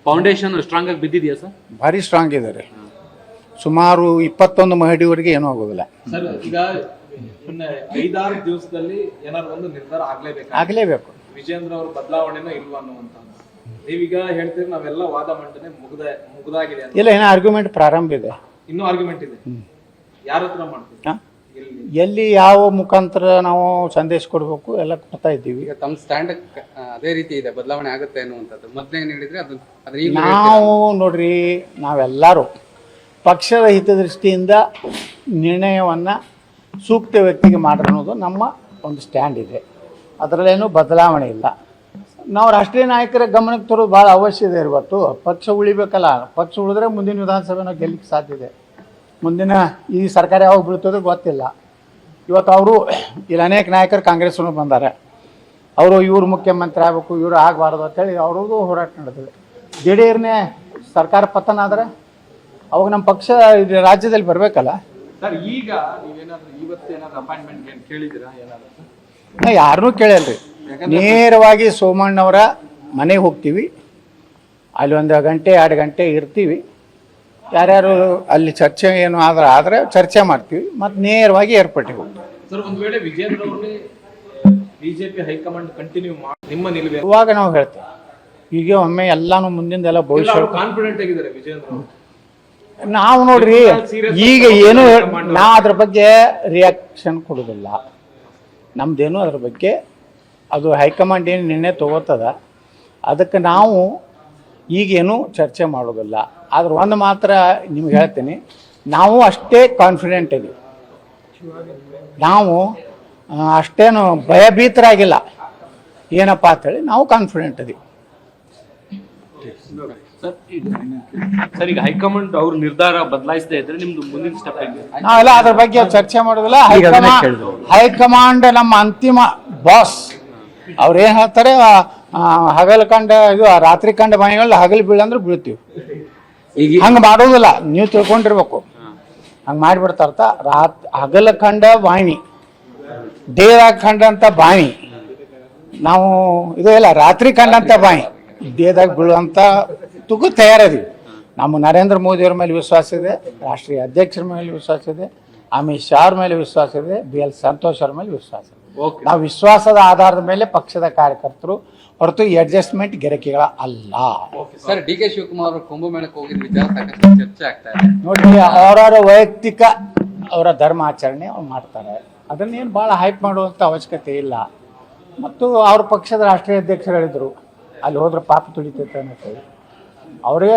Foundation strong ಆಗಿ ಬಿದ್ದಿದೆಯಾ sir? ಭಾರಿ strong ಇದ್ದಾರೆ. ಸುಮಾರು 21 ಮಹಡಿವರೆಗೆ ಏನೂ ಆಗೋದಿಲ್ಲ. ಸರ್ ಈಗ 5-6 ದಿವಸದಲ್ಲಿ ಏನಾದ್ರು ಒಂದು ನಿರ್ಧಾರ ಆಗಲೇಬೇಕು. ವಿಜೇಂದ್ರ ಅವ್ರ ಬದಲಾವಣೆನೋ ಇಲ್ವಾ ಅನ್ನುವಂತ ನೀವೀಗ ಹೇಳ್ತೀರಿ ನಾವೆಲ್ಲ ವಾದ ಮಂಡನೆ ಮುಗ್ದಾಗಿದೆ ಇಲ್ಲ, ಏನೋ ಆರ್ಗ್ಯುಮೆಂಟ್ ಪ್ರಾರಂಭ ಇದೆ, ಇನ್ನೂ ಆರ್ಗ್ಯುಮೆಂಟ್ ಇದೆ. ಯಾರ ಹತ್ರ ಮಾಡ್ತೀವಿ, ಎಲ್ಲಿ ಯಾವ ಮುಖಾಂತರ ನಾವು ಸಂದೇಶ ಕೊಡಬೇಕು ಎಲ್ಲ ಕೊಡ್ತಾ ಇದ್ದೀವಿ. ಈಗ ತಮ್ಮ ಸ್ಟ್ಯಾಂಡ್ ಅದೇ ರೀತಿ ಇದೆ, ಬದಲಾವಣೆ ಆಗುತ್ತೆ ಅನ್ನುವಂಥದ್ದು. ಮೊದಲೇ ಹೇಳಿದ್ರೆ ನಾವು ನೋಡ್ರಿ, ನಾವೆಲ್ಲರೂ ಪಕ್ಷದ ಹಿತದೃಷ್ಟಿಯಿಂದ ನಿರ್ಣಯವನ್ನು ಸೂಕ್ತ ವ್ಯಕ್ತಿಗೆ ಮಾಡೋದು ನಮ್ಮ ಒಂದು ಸ್ಟ್ಯಾಂಡ್ ಇದೆ. ಅದರಲ್ಲೇನೂ ಬದಲಾವಣೆ ಇಲ್ಲ. ನಾವು ರಾಷ್ಟ್ರೀಯ ನಾಯಕರ ಗಮನಕ್ಕೆ ತರೋದು ಭಾಳ ಅವಶ್ಯ ಇದೆ. ಇವತ್ತು ಪಕ್ಷ ಉಳಿಬೇಕಲ್ಲ, ಪಕ್ಷ ಉಳಿದ್ರೆ ಮುಂದಿನ ವಿಧಾನಸಭೆ ನಾವು ಗೆಲ್ಲಕ್ಕೆ ಸಾಧ್ಯ ಇದೆ. ಮುಂದಿನ ಈ ಸರ್ಕಾರ ಯಾವಾಗ ಬೀಳ್ತದೆ ಗೊತ್ತಿಲ್ಲ. ಇವತ್ತು ಅವರು ಇಲ್ಲಿ ಅನೇಕ ನಾಯಕರು ಕಾಂಗ್ರೆಸ್ನೂ ಬಂದಾರೆ. ಅವರು ಇವರು ಮುಖ್ಯಮಂತ್ರಿ ಆಗಬೇಕು, ಇವರು ಆಗಬಾರ್ದು ಅಂತೇಳಿ ಅವ್ರದ್ದು ಹೋರಾಟ ನಡೆದಿದೆ. ದಿಢೀರ್ನೇ ಸರ್ಕಾರ ಪತನ ಆದರೆ ಅವಾಗ ನಮ್ಮ ಪಕ್ಷ ರಾಜ್ಯದಲ್ಲಿ ಬರಬೇಕಲ್ಲ. ಸರ್ ಈಗ ನೀವೇನಾದ್ರೂ ಇವತ್ತೇನಾದ್ರು ಅಪಾಯಿಂಟ್ಮೆಂಟ್ ಕೇಳಿದ್ದೀರಾ? ನಾ ಯಾರನ್ನೂ ಕೇಳಲ್ರಿ, ನೇರವಾಗಿ ಸೋಮಣ್ಣವರ ಮನೆಗೆ ಹೋಗ್ತೀವಿ. ಅಲ್ಲಿ 1 ಗಂಟೆ 2 ಗಂಟೆ ಇರ್ತೀವಿ. ಯಾರ್ಯಾರು ಅಲ್ಲಿ ಚರ್ಚೆ ಏನು ಆದರೆ ಚರ್ಚೆ ಮಾಡ್ತೀವಿ, ಮತ್ತು ನೇರವಾಗಿ ಏರ್ಪೋರ್ಟಿಗೆ ಹೋಗ್ತೀವಿ. ಸರ್ ಒಂದು ವೇಳೆ ವಿಜೇಂದ್ರ ಅವ್ರನ್ನೇ ಬಿಜೆಪಿ ಹೈಕಮಾಂಡ್ ಕಂಟಿನ್ಯೂ ಮಾಡಿ ನಿಮ್ಮ ನಿಲುವೆ ಇವಾಗ ನಾವು ಹೇಳ್ತೇವೆ. ಈಗ ಒಮ್ಮೆ ಎಲ್ಲಾನು ಮುಂದಿಂದೆಲ್ಲ ಭವಿಷ್ಯ ಕಾನ್ಫಿಡೆಂಟ್ ಆಗಿದ್ದಾರೆ ವಿಜೇಂದ್ರ. ನಾವು ನೋಡ್ರಿ ಈಗ ಏನು ನಾ ಅದ್ರ ಬಗ್ಗೆ ರಿಯಾಕ್ಷನ್ ಕೊಡೋದಿಲ್ಲ. ನಮ್ದೇನು ಅದ್ರ ಬಗ್ಗೆ ಅದು ಹೈಕಮಾಂಡ್ ಏನು ನಿರ್ಣಯ ತಗೋತದ, ಅದಕ್ಕೆ ನಾವು ಈಗೇನು ಚರ್ಚೆ ಮಾಡೋದಿಲ್ಲ. ಆದ್ರೆ ಒಂದು ಮಾತ್ರ ನಿಮ್ಗೆ ಹೇಳ್ತೀನಿ, ನಾವು ಅಷ್ಟೇ ಕಾನ್ಫಿಡೆಂಟ್ ಇದೀವಿ. ನಾವು ಅಷ್ಟೇನು ಭಯಭೀತರಾಗಿಲ್ಲ. ಏನಪ್ಪ ಅಂತೇಳಿ ನಾವು ಕಾನ್ಫಿಡೆಂಟ್ ಇದೀವಿ. ಸರ್ ಈಗ ಹೈಕಮಾಂಡ್ ಅವ್ರ ನಿರ್ಧಾರ ಬದಲಾಯಿಸದೇ ಇದ್ರೆ ನಿಮ್ದು ಮುಂದಿನ ಸ್ಟೆಪ್ ಹೆಂಗೆ? ನಾವೆಲ್ಲ ಅದ್ರ ಬಗ್ಗೆ ಚರ್ಚೆ ಮಾಡೋದಿಲ್ಲ. ಹೈಕಮಾಂಡ್ ನಮ್ಮ ಅಂತಿಮ ಬಾಸ್. ಅವ್ರು ಏನು ಹೇಳ್ತಾರೆ, ಹಗಲು ಕಂಡ ಇದು ರಾತ್ರಿ ಕಂಡ ಬಾಯಿಗಳು ಹಗಲು ಬೀಳಂದ್ರೆ ಬೀಳ್ತೀವಿ. ಹಂಗೆ ಮಾಡೋದಿಲ್ಲ, ನೀವು ತಿಳ್ಕೊಂಡಿರ್ಬೇಕು. ಹಂಗೆ ಮಾಡಿಬಿಡ್ತಾರತ. ಹಗಲ ಕಂಡ ಬಾವಿ, ದೇಹದಾಗ ಕಂಡಂಥ ಬಾವಿ. ನಾವು ಇದು ಇಲ್ಲ, ರಾತ್ರಿ ಕಂಡಂಥ ಬಾವಿ ದೇಹದಾಗ ಬೀಳುವಂಥ ತುಗು ತಯಾರದೀವಿ. ನಮ್ಮ ನರೇಂದ್ರ ಮೋದಿಯವ್ರ ಮೇಲೆ ವಿಶ್ವಾಸ ಇದೆ, ರಾಷ್ಟ್ರೀಯ ಅಧ್ಯಕ್ಷರ ಮೇಲೆ ವಿಶ್ವಾಸ ಇದೆ, ಅಮಿತ್ ಶಾ ಅವ್ರ ಮೇಲೆ ವಿಶ್ವಾಸ ಇದೆ, BL ಸಂತೋಷ್ ಅವ್ರ ಮೇಲೆ ವಿಶ್ವಾಸ ಇದೆ. ನಾವು ವಿಶ್ವಾಸದ ಆಧಾರದ ಮೇಲೆ ಪಕ್ಷದ ಕಾರ್ಯಕರ್ತರು ಹೊರತು ಅಡ್ಜಸ್ಟ್ಮೆಂಟ್ ಗೆರಕೆಗಳ ಅಲ್ಲ. ಸರ್ DK ಶಿವಕುಮಾರ್ ಕುಂಭಮೇಳಕ್ಕೆ ಹೋಗಿದ್ದ ವಿಚಾರ ಸಾಕಷ್ಟು ಚರ್ಚೆ ಆಗ್ತಾ ಇದೆ. ನೋಡಿ, ಅವರವರ ವೈಯಕ್ತಿಕ ಅವರ ಧರ್ಮ ಆಚರಣೆ ಅವ್ರು ಮಾಡ್ತಾರೆ. ಅದನ್ನೇನು ಭಾಳ ಹೈಪ್ ಮಾಡುವಂಥ ಅವಶ್ಯಕತೆ ಇಲ್ಲ. ಮತ್ತು ಅವ್ರ ಪಕ್ಷದ ರಾಷ್ಟ್ರೀಯ ಅಧ್ಯಕ್ಷರು ಹೇಳಿದರು, ಅಲ್ಲಿ ಹೋದ್ರೆ ಪಾಪ ತುಳಿತೈತೆ ಅನ್ನೋದು. ಅವರೇ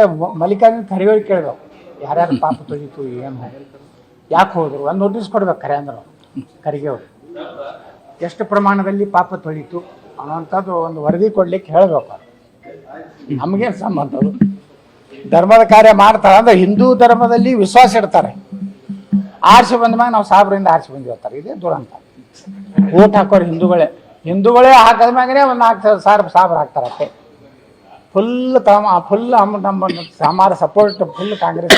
ಮಲ್ಲಿಕಾರ್ಜುನ ಖರ್ಗೆ ಕೇಳಿದವು, ಯಾರ್ಯಾರು ಪಾಪ ತುಳಿತು, ಏನು, ಯಾಕೆ ಹೋದರು, ಒಂದು ನೋಟಿಸ್ ಕೊಡ್ಬೇಕು. ಖರೆ ಅಂದ್ರೆ ಖರ್ಗೆ ಅವರು ಎಷ್ಟು ಪ್ರಮಾಣದಲ್ಲಿ ಪಾಪ ತೊಳಿತು ಅನ್ನೋಂಥದ್ದು ಒಂದು ವರದಿ ಕೊಡ್ಲಿಕ್ಕೆ ಹೇಳಬೇಕು. ನಮಗೇನು ಸಂಬಂಧ? ಅದು ಧರ್ಮದ ಕಾರ್ಯ ಮಾಡ್ತಾರೆ ಅಂದ್ರೆ ಹಿಂದೂ ಧರ್ಮದಲ್ಲಿ ವಿಶ್ವಾಸ ಇಡ್ತಾರೆ. ಆರಿಸಿ ಬಂದ ಮ್ಯಾಗ ನಾವು ಸಾಬ್ರಿಂದ ಆರಿಸಿ ಬಂದಿರ್ತಾರೆ. ಇದೇ ದುರಂತ. ಓಟ್ ಹಾಕೋರು ಹಿಂದೂಗಳೇ ಹಾಕಿದ ಮ್ಯಾಗನೇ ಒಂದು 4,000 ಸಾಬ್ರು ಹಾಕ್ತಾರಷ್ಟೇ. ಫುಲ್ ನಮ್ಮ ಸಮಾರ ಸಪೋರ್ಟ್ ಫುಲ್ ಕಾಂಗ್ರೆಸ್.